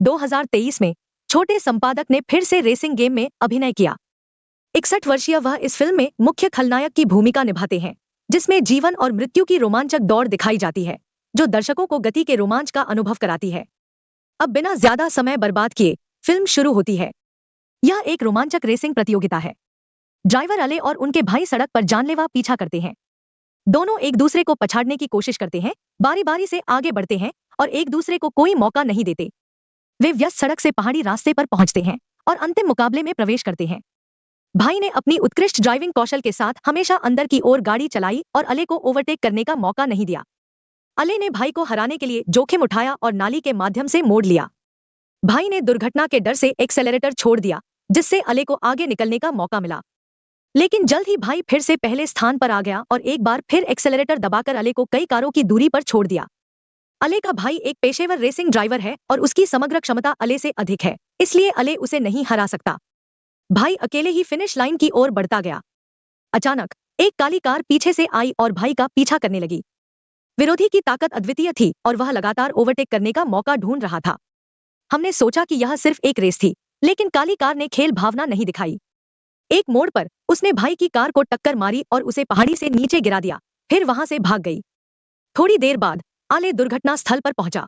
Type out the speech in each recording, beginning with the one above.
2023 में छोटे संपादक ने फिर से रेसिंग गेम में अभिनय किया। 61 वर्षीय वह इस फिल्म में मुख्य खलनायक की भूमिका निभाते हैं, जिसमें जीवन और मृत्यु की रोमांचक दौड़ दिखाई जाती है, जो दर्शकों को गति के रोमांच का अनुभव कराती है। अब बिना ज्यादा समय बर्बाद किए फिल्म शुरू होती है। यह एक रोमांचक रेसिंग प्रतियोगिता है। ड्राइवर अले और उनके भाई सड़क पर जानलेवा पीछा करते हैं। दोनों एक दूसरे को पछाड़ने की कोशिश करते हैं, बारी बारी से आगे बढ़ते हैं और एक दूसरे को कोई मौका नहीं देते। वे व्यस्त सड़क से पहाड़ी रास्ते पर पहुंचते हैं और अंतिम मुकाबले में प्रवेश करते हैं। भाई ने अपनी उत्कृष्ट ड्राइविंग कौशल के साथ हमेशा अंदर की ओर गाड़ी चलाई और अले को ओवरटेक करने का मौका नहीं दिया। अले ने भाई को हराने के लिए जोखिम उठाया और नाली के माध्यम से मोड़ लिया। भाई ने दुर्घटना के डर से एक्सेलरेटर छोड़ दिया, जिससे अले को आगे निकलने का मौका मिला। लेकिन जल्द ही भाई फिर से पहले स्थान पर आ गया और एक बार फिर एक्सेलरेटर दबाकर अले को कई कारों की दूरी पर छोड़ दिया। अले का भाई एक पेशेवर रेसिंग ड्राइवर है और उसकी समग्र क्षमता अले से अधिक है, इसलिए अले उसे नहीं हरा सकता। भाई अकेले ही फिनिश लाइन की ओर बढ़ता गया। अचानक एक काली कार पीछे से आई और भाई का पीछा करने लगी। विरोधी की ताकत अद्वितीय थी और वह लगातार ओवरटेक करने का मौका ढूंढ रहा था। हमने सोचा कि यह सिर्फ एक रेस थी, लेकिन काली कार ने खेल भावना नहीं दिखाई। एक मोड़ पर उसने भाई की कार को टक्कर मारी और उसे पहाड़ी से नीचे गिरा दिया, फिर वहां से भाग गई। थोड़ी देर बाद आले दुर्घटना स्थल पर पहुंचा।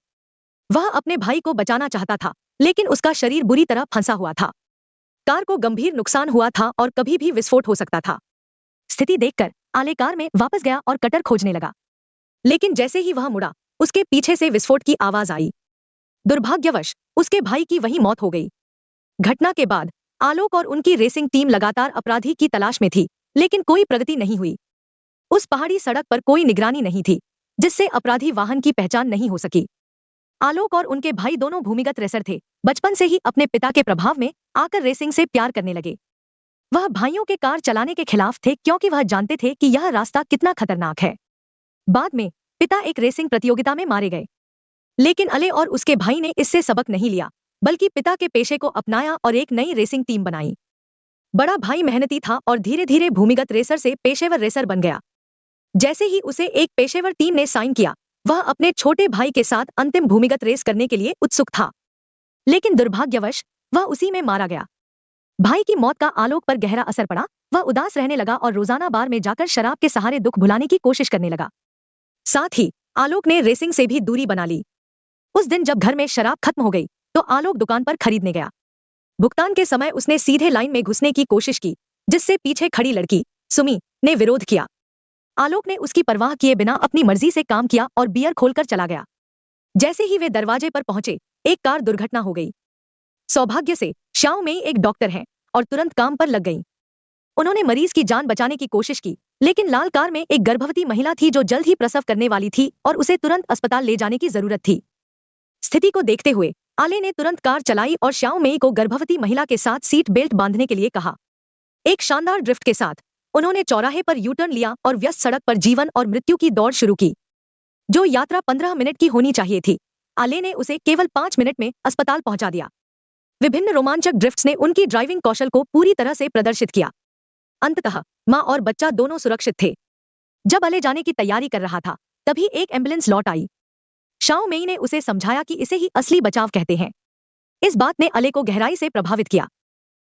वह अपने भाई को बचाना चाहता था, लेकिन उसका शरीर बुरी तरह फंसा हुआ था। कार को गंभीर नुकसान हुआ था और कभी भी विस्फोट हो सकता था। स्थिति देखकर आले कार में वापस गया और कटर खोजने लगा, लेकिन जैसे ही वह मुड़ा, उसके पीछे से विस्फोट की आवाज आई। दुर्भाग्यवश उसके भाई की वहीं मौत हो गई। घटना के बाद आलोक और उनकी रेसिंग टीम लगातार अपराधी की तलाश में थी, लेकिन कोई प्रगति नहीं हुई। उस पहाड़ी सड़क पर कोई निगरानी नहीं थी, जिससे अपराधी वाहन की पहचान नहीं हो सकी। आलोक और उनके भाई दोनों भूमिगत रेसर थे। बचपन से ही अपने पिता के प्रभाव में आकर रेसिंग से प्यार करने लगे। वह भाइयों के कार चलाने के खिलाफ थे, क्योंकि वह जानते थे कि यह रास्ता कितना खतरनाक है। बाद में पिता एक रेसिंग प्रतियोगिता में मारे गए, लेकिन अले और उसके भाई ने इससे सबक नहीं लिया, बल्कि पिता के पेशे को अपनाया और एक नई रेसिंग टीम बनाई। बड़ा भाई मेहनती था और धीरे धीरे भूमिगत रेसर से पेशेवर रेसर बन गया। जैसे ही उसे एक पेशेवर टीम ने साइन किया, वह अपने छोटे भाई के साथ अंतिम भूमिगत रेस करने के लिए उत्सुक था, लेकिन दुर्भाग्यवश वह उसी में मारा गया। भाई की मौत का आलोक पर गहरा असर पड़ा। वह उदास रहने लगा और रोजाना बार में जाकर शराब के सहारे दुख भुलाने की कोशिश करने लगा। साथ ही आलोक ने रेसिंग से भी दूरी बना ली। उस दिन जब घर में शराब खत्म हो गई, तो आलोक दुकान पर खरीदने गया। भुगतान के समय उसने सीधे लाइन में घुसने की कोशिश की, जिससे पीछे खड़ी लड़की सुमी ने विरोध किया। आलोक ने उसकी परवाह किए बिना अपनी मर्जी से काम किया और बियर खोलकर चला गया। जैसे ही वे दरवाजे पर पहुंचे, एक कार दुर्घटना हो गई। सौभाग्य से श्याओ मेई एक डॉक्टर हैं और तुरंत काम पर लग गईं। उन्होंने मरीज की जान बचाने की कोशिश की, लेकिन लाल कार में एक गर्भवती महिला थी जो जल्द ही प्रसव करने वाली थी और उसे तुरंत अस्पताल ले जाने की जरूरत थी। स्थिति को देखते हुए आले ने तुरंत कार चलाई और श्याओ मेई को गर्भवती महिला के साथ सीट बेल्ट बांधने के लिए कहा। एक शानदार ड्रिफ्ट के साथ उन्होंने चौराहे पर यू टर्न लिया और व्यस्त सड़क पर जीवन और मृत्यु की दौड़ शुरू की। जो यात्रा 15 मिनट की होनी चाहिए थी, आले ने उसे केवल 5 मिनट में अस्पताल पहुंचा दिया। विभिन्न रोमांचक ड्रिफ्ट्स ने उनकी ड्राइविंग कौशल को पूरी तरह से प्रदर्शित किया। अंततः मां और बच्चा दोनों सुरक्षित थे। जब अले जाने की तैयारी कर रहा था, तभी एक एम्बुलेंस लौट आई। शाओ मेई ने उसे समझाया कि इसे ही असली बचाव कहते हैं। इस बात ने अले को गहराई से प्रभावित किया।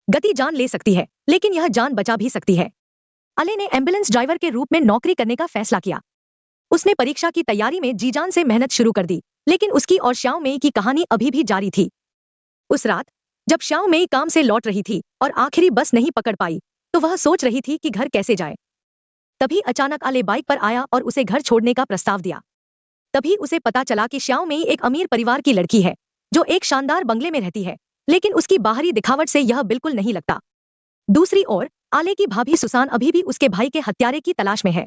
गति जान ले सकती है, लेकिन यह जान बचा भी सकती है। अले ने एम्बुलेंस ड्राइवर के रूप में नौकरी करने का फैसला किया। उसने परीक्षा की तैयारी में जी जान से मेहनत शुरू कर दी, लेकिन उसकी और श्याओ मेई की कहानी अभी भी जारी थी। उस रात जब श्याओ मेई काम से लौट रही थी और आखिरी बस नहीं पकड़ पाई, तो वह सोच रही थी कि घर कैसे जाए। तभी अचानक अले बाइक पर आया और उसे घर छोड़ने का प्रस्ताव दिया। तभी उसे पता चला कि श्याओ मेई एक अमीर परिवार की लड़की है, जो एक शानदार बंगले में रहती है, लेकिन उसकी बाहरी दिखावट से यह बिल्कुल नहीं लगता। दूसरी ओर आले की भाभी सुसान अभी भी उसके भाई के हत्यारे की तलाश में है।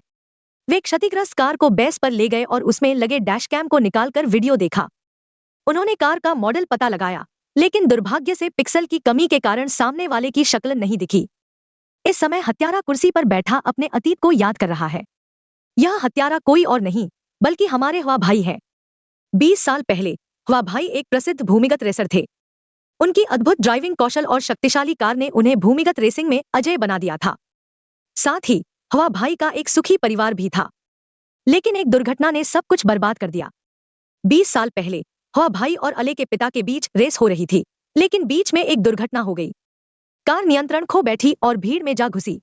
वे क्षतिग्रस्त कार को बेस पर ले गए और उसमें लगे डैश कैम को निकालकर वीडियो देखा। उन्होंने कार का मॉडल पता लगाया, लेकिन दुर्भाग्य से पिक्सल की कमी के कारण सामने वाले की शक्ल नहीं दिखी। इस समय हत्यारा कुर्सी पर बैठा अपने अतीत को याद कर रहा है। यह हत्यारा कोई और नहीं बल्कि हमारे हुआ भाई है। 20 साल पहले हुआ भाई एक प्रसिद्ध भूमिगत रेसर थे। उनकी अद्भुत ड्राइविंग कौशल और शक्तिशाली कार ने उन्हें भूमिगत रेसिंग में अजय बना दिया था। साथ ही हुआ भाई का एक सुखी परिवार भी था, लेकिन एक दुर्घटना ने सब कुछ बर्बाद कर दिया। 20 साल पहले हुआ भाई और अले के पिता के बीच रेस हो रही थी, लेकिन बीच में एक दुर्घटना हो गई। कार नियंत्रण खो बैठी और भीड़ में जा घुसी।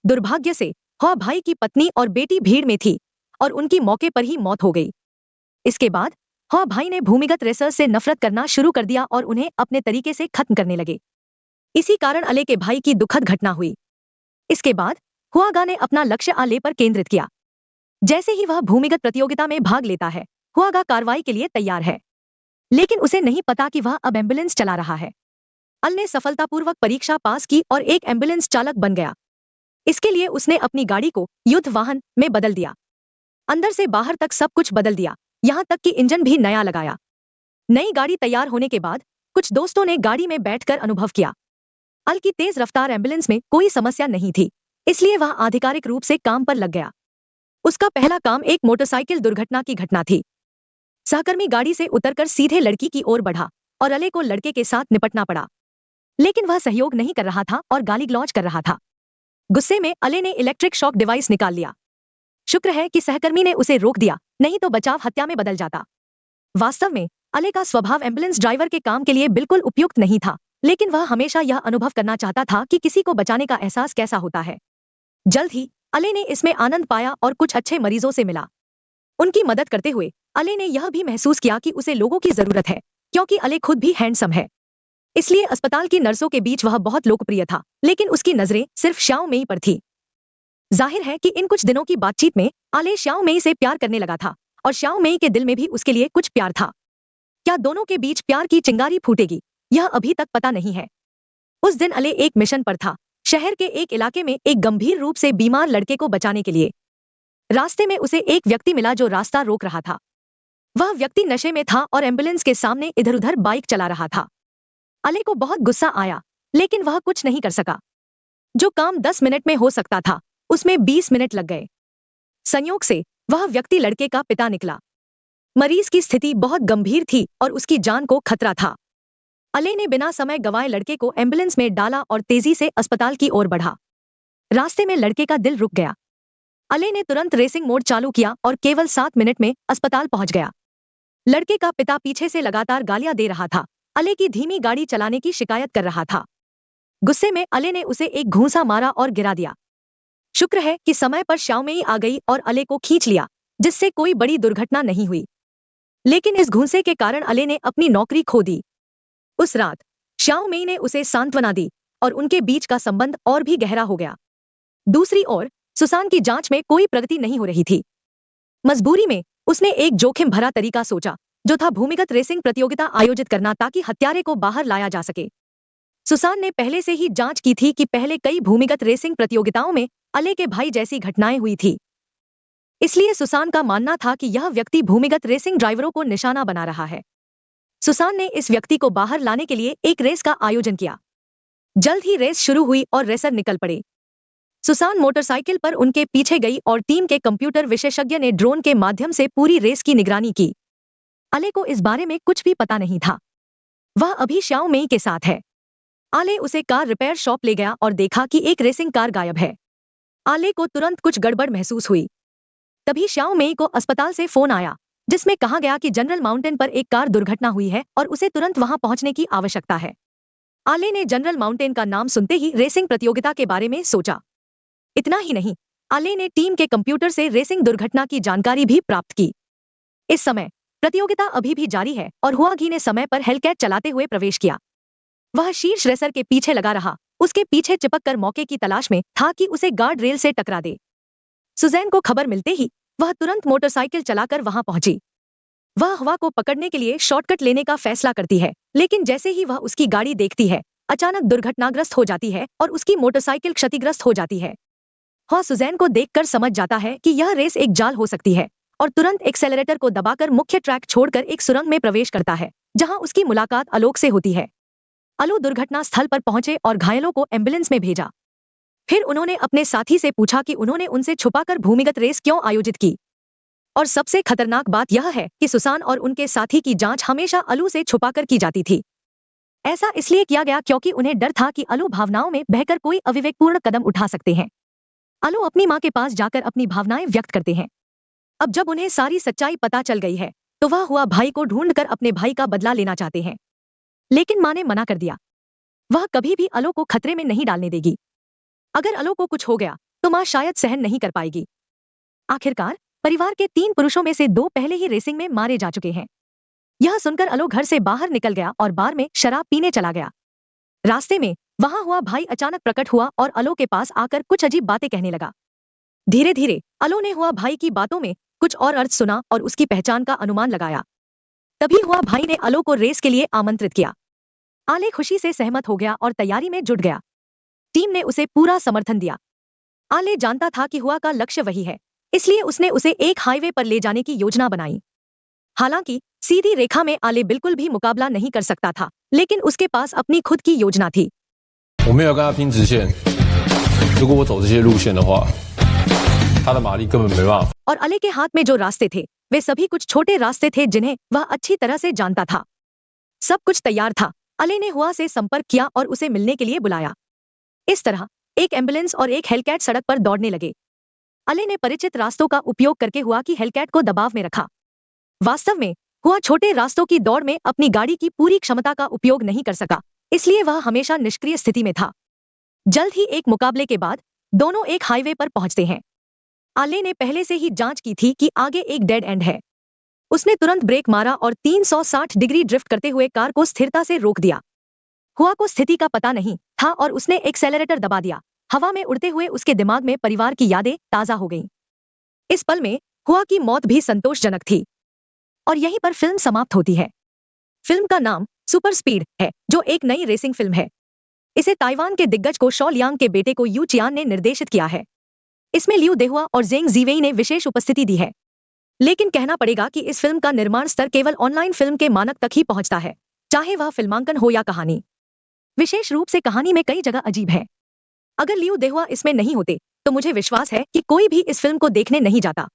दुर्भाग्य से हुआ भाई की पत्नी और बेटी भीड़ में थी और उनकी मौके पर ही मौत हो गई। इसके बाद हुआ भाई ने भूमिगत रेसर्स से नफरत करना शुरू कर दिया और उन्हें अपने तरीके से खत्म करने लगे। इसी कारण अले के भाई की दुखद घटना हुई। इसके बाद हुआगा ने अपना लक्ष्य अले पर केंद्रित किया। जैसे ही वह भूमिगत प्रतियोगिता में भाग लेता है, हुआगा कार्रवाई के लिए तैयार है, लेकिन उसे नहीं पता कि वह अब एम्बुलेंस चला रहा है। अल ने सफलतापूर्वक परीक्षा पास की और एक एम्बुलेंस चालक बन गया। इसके लिए उसने अपनी गाड़ी को युद्ध वाहन में बदल दिया। अंदर से बाहर तक सब कुछ बदल दिया, यहाँ तक कि इंजन भी नया लगाया। नई गाड़ी तैयार होने के बाद कुछ दोस्तों ने गाड़ी में बैठकर अनुभव किया। अल की तेज रफ्तार एम्बुलेंस में कोई समस्या नहीं थी, इसलिए वह आधिकारिक रूप से काम पर लग गया। उसका पहला काम एक मोटरसाइकिल दुर्घटना की घटना थी। सहकर्मी गाड़ी से उतरकर सीधे लड़की की ओर बढ़ा और अले को लड़के के साथ निपटना पड़ा, लेकिन वह सहयोग नहीं कर रहा था और गाली गलौज कर रहा था। गुस्से में अले ने इलेक्ट्रिक शॉक डिवाइस निकाल लिया। शुक्र है कि सहकर्मी ने उसे रोक दिया, नहीं तो बचाव हत्या में बदल जाता। वास्तव में अले का स्वभाव एम्बुलेंस ड्राइवर के काम के लिए बिल्कुल उपयुक्त नहीं था, लेकिन वह हमेशा यह अनुभव करना चाहता था कि किसी को बचाने का एहसास कैसा होता है। जल्द ही अले ने इसमें आनंद पाया और कुछ अच्छे मरीजों से मिला। उनकी मदद करते हुए अले ने यह भी महसूस किया कि उसे लोगों की जरूरत है, क्योंकि अले खुद भी हैंडसम है। इसलिए अस्पताल की नर्सों के बीच वह बहुत लोकप्रिय था, लेकिन उसकी नजरें सिर्फ श्याओ मेई पर थी। जाहिर है कि इन कुछ दिनों की बातचीत में अले श्याओ मेई से प्यार करने लगा था और श्याओ मेई के दिल में भी उसके लिए कुछ प्यार था। क्या दोनों के बीच प्यार की चिंगारी फूटेगी, यह अभी तक पता नहीं है। उस दिन अले एक मिशन पर था, शहर के एक इलाके में एक गंभीर रूप से बीमार लड़के को बचाने के लिए। रास्ते में उसे एक व्यक्ति मिला जो रास्ता रोक रहा था। वह व्यक्ति नशे में था और एम्बुलेंस के सामने इधर उधर बाइक चला रहा था। अले को बहुत गुस्सा आया, लेकिन वह कुछ नहीं कर सका। जो काम 10 मिनट में हो सकता था, उसमें 20 मिनट लग गए। संयोग से वह व्यक्ति लड़के का पिता निकला। मरीज की स्थिति बहुत गंभीर थी और उसकी जान को खतरा था। अले ने बिना समय गंवाए लड़के को एम्बुलेंस में डाला और तेजी से अस्पताल की ओर बढ़ा। रास्ते में लड़के का दिल रुक गया। अले ने तुरंत रेसिंग मोड चालू किया और केवल 7 मिनट में अस्पताल पहुंच गया। लड़के का पिता पीछे से लगातार गालियां दे रहा था, अले की धीमी गाड़ी चलाने की शिकायत कर रहा था। गुस्से में अले ने उसे एक घूंसा मारा और गिरा दिया। शुक्र है कि समय पर श्याओ मेई आ गई और अले को खींच लिया, जिससे कोई बड़ी दुर्घटना नहीं हुई। लेकिन इस घूंसे के कारण अले ने अपनी नौकरी खो दी। उस रात श्याओ मेई ने उसे सांत्वना दी और उनके बीच का संबंध और भी गहरा हो गया। दूसरी ओर सुसान की जांच में कोई प्रगति नहीं हो रही थी। मजबूरी में उसने एक जोखिम भरा तरीका सोचा, जो था भूमिगत रेसिंग प्रतियोगिता आयोजित करना ताकि हत्यारे को बाहर लाया जा सके। सुसान ने पहले से ही जांच की थी कि पहले कई भूमिगत रेसिंग प्रतियोगिताओं में अले के भाई जैसी घटनाएं हुई थी। इसलिए सुसान का मानना था कि यह व्यक्ति भूमिगत रेसिंग ड्राइवरों को निशाना बना रहा है। सुसान ने इस व्यक्ति को बाहर लाने के लिए एक रेस का आयोजन किया। जल्द ही रेस शुरू हुई और रेसर निकल पड़े। सुसान मोटरसाइकिल पर उनके पीछे गई और टीम के कंप्यूटर विशेषज्ञ ने ड्रोन के माध्यम से पूरी रेस की निगरानी की। अले को इस बारे में कुछ भी पता नहीं था। वह अभी श्याओ मेई के साथ है। आले उसे कार रिपेयर शॉप ले गया और देखा कि एक रेसिंग कार गायब है। आले को तुरंत कुछ गड़बड़ महसूस हुई। तभी श्याओ मेई को अस्पताल से फोन आया, जिसमें कहा गया कि जनरल माउंटेन पर एक कार दुर्घटना हुई है और उसे तुरंत वहां पहुंचने की आवश्यकता है। आले ने जनरल माउंटेन का नाम सुनते ही रेसिंग प्रतियोगिता के बारे में सोचा। इतना ही नहीं, आले ने टीम के कंप्यूटर से रेसिंग दुर्घटना की जानकारी भी प्राप्त की। इस समय प्रतियोगिता अभी भी जारी है और हुआगी ने समय पर हेलकैट चलाते हुए प्रवेश किया। वह शीर्ष रेसर के पीछे लगा रहा, उसके पीछे चिपक कर मौके की तलाश में था कि उसे गार्ड रेल से टकरा दे। सुजैन को खबर मिलते ही वह तुरंत मोटरसाइकिल चलाकर वहां पहुंची। वह हवा को पकड़ने के लिए शॉर्टकट लेने का फैसला करती है, लेकिन जैसे ही वह उसकी गाड़ी देखती है, अचानक दुर्घटनाग्रस्त हो जाती है और उसकी मोटरसाइकिल क्षतिग्रस्त हो जाती है। वह सुजैन को देखकर समझ जाता है कि यह रेस एक जाल हो सकती है और तुरंत एक्सेलरेटर को दबाकर मुख्य ट्रैक छोड़कर एक सुरंग में प्रवेश करता है, जहां उसकी मुलाकात आलोक से होती है। आलो दुर्घटना स्थल पर पहुंचे और घायलों को एम्बुलेंस में भेजा। फिर उन्होंने अपने साथी से पूछा कि उन्होंने उनसे छुपाकर भूमिगत रेस क्यों आयोजित की। और सबसे खतरनाक बात यह है कि सुसान और उनके साथी की जांच हमेशा अलू से छुपाकर की जाती थी। ऐसा इसलिए किया गया क्योंकि उन्हें डर था कि अलू भावनाओं में बहकर कोई अविवेकपूर्ण कदम उठा सकते हैं। अलू अपनी मां के पास जाकर अपनी भावनाएं व्यक्त करते हैं। अब जब उन्हें सारी सच्चाई पता चल गई है, तो वह हुआ भाई को ढूंढकर अपने भाई का बदला लेना चाहते हैं, लेकिन माँ ने मना कर दिया। वह कभी भी अलो को खतरे में नहीं डालने देगी। अगर अलो को कुछ हो गया तो माँ शायद सहन नहीं कर पाएगी। आखिरकार परिवार के 3 पुरुषों में से 2 पहले ही रेसिंग में मारे जा चुके हैं। यह सुनकर अलो घर से बाहर निकल गया और बार में शराब पीने चला गया। रास्ते में वहां हुआ भाई अचानक प्रकट हुआ और अलो के पास आकर कुछ अजीब बातें कहने लगा। धीरे धीरे अलो ने हुआ भाई की बातों में कुछ और अर्थ सुना और उसकी पहचान का अनुमान लगाया। तभी हुआ भाई ने अलो को रेस के लिए आमंत्रित किया। आले खुशी से सहमत हो गया और तैयारी में जुट गया। टीम ने उसे पूरा समर्थन दिया। आले जानता था कि हुआ का लक्ष्य वही है, इसलिए उसने उसे एक हाईवे पर ले जाने की योजना बनाई। हालांकि सीधी रेखा में आले बिल्कुल भी मुकाबला नहीं कर सकता था, लेकिन उसके पास अपनी खुद की योजना थी। 我没有跟他拼直线，如果我走这些路线的话，他的马力根本没办法。 और अले के हाथ में जो रास्ते थे वे सभी कुछ छोटे रास्ते थे जिन्हें वह अच्छी तरह से जानता था। सब कुछ तैयार था। अले ने हुआ से संपर्क किया और उसे मिलने के लिए बुलाया। इस तरह एक एम्बुलेंस और एक हेलकैट सड़क पर दौड़ने लगे। अले ने परिचित रास्तों का उपयोग करके हुआ की हेलकैट को दबाव में रखा। वास्तव में हुआ छोटे रास्तों की दौड़ में अपनी गाड़ी की पूरी क्षमता का उपयोग नहीं कर सका, इसलिए वह हमेशा निष्क्रिय स्थिति में था। जल्द ही एक मुकाबले के बाद दोनों एक हाईवे पर पहुंचते हैं। आले ने पहले से ही जांच की थी कि आगे एक डेड एंड है। उसने तुरंत ब्रेक मारा और 360 डिग्री ड्रिफ्ट करते हुए कार को स्थिरता से रोक दिया। हुआ को स्थिति का पता नहीं था और उसने एक्सेलरेटर दबा दिया। हवा में उड़ते हुए उसके दिमाग में परिवार की यादें ताजा हो गईं। इस पल में हुआ की मौत भी संतोषजनक थी और यहीं पर फिल्म समाप्त होती है। फिल्म का नाम सुपर स्पीड है, जो एक नई रेसिंग फिल्म है। इसे ताइवान के दिग्गज को शॉ लियांग के बेटे को यू चियान ने निर्देशित किया है। इसमें लियू देहुआ और जेंग जीवेई ने विशेष उपस्थिति दी है। लेकिन कहना पड़ेगा कि इस फिल्म का निर्माण स्तर केवल ऑनलाइन फिल्म के मानक तक ही पहुंचता है, चाहे वह फिल्मांकन हो या कहानी। विशेष रूप से कहानी में कई जगह अजीब है। अगर लियू देहुआ इसमें नहीं होते तो मुझे विश्वास है कि कोई भी इस फिल्म को देखने नहीं जाता।